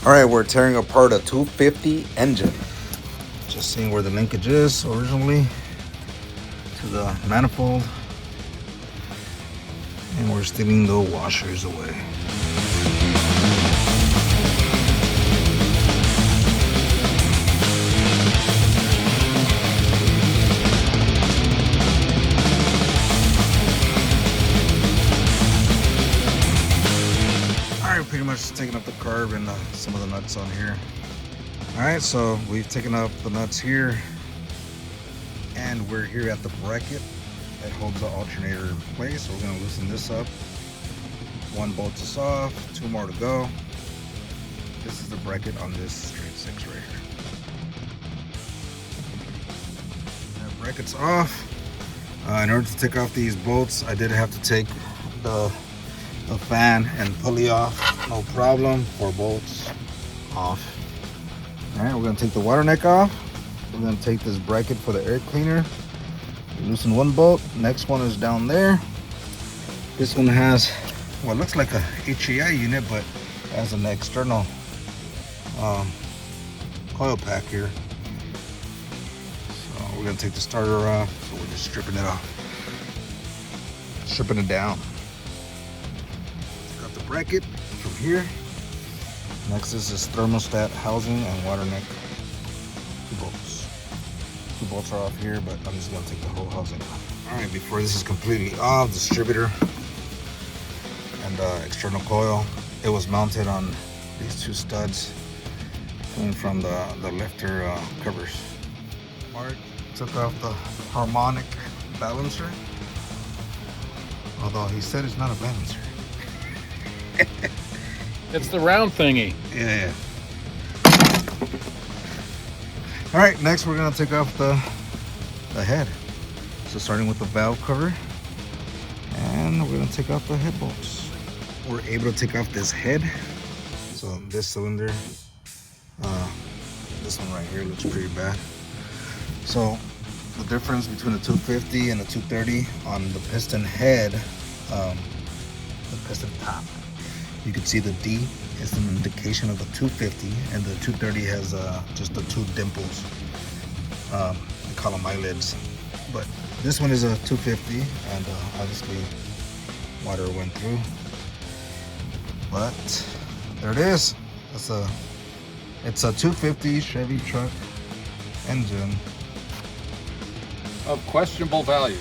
All right, we're tearing apart a 250 engine. Just seeing where the linkage is originally to the manifold. And we're stealing the washers away. Alright, pretty much taking up the carb and some of the nuts on here. Alright, so we've taken up the nuts here. And we're here at the bracket that holds the alternator in place. So we're going to loosen this up. One bolt is off, 2 more to go. This is the bracket on this straight 6 right here. That bracket's off. In order to take off these bolts, I did have to take the fan and pulley off. No problem. 4 bolts off. Alright, we're going to take the water neck off. We're going to take this bracket for the air cleaner. Loosen one bolt. Next one is down there. This one has what looks like a HEI unit, but has an external coil pack here. So we're gonna take the starter off. So we're just stripping it off, stripping it down. Got the bracket from here. Next is this thermostat housing and water neck. 2 bolts. 2 bolts are off here, but I'm just gonna take the whole housing off. All right, before this is completely off, distributor and external coil. It was mounted on these 2 studs coming from the lifter covers. Mark took off the harmonic balancer, although he said it's not a balancer. It's the round thingy. Yeah. All right, next we're gonna take off the head. So starting with the valve cover, and we're gonna take off the head bolts. We're able to take off this head. So this cylinder, this one right here looks pretty bad. So the difference between the 250 and the 230 on the piston head, the piston top, you can see the D is an indication of the 250, and the 230 has just the 2 dimples. We call them eyelids. But this one is a 250, and obviously water went through. But there it is. It's a 250 Chevy truck engine Of questionable value.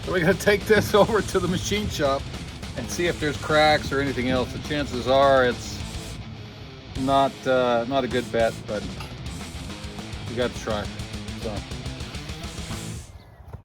So we're gonna take this over to the machine shop and see if there's cracks or anything else. The chances are it's not a good bet, but we got to try. So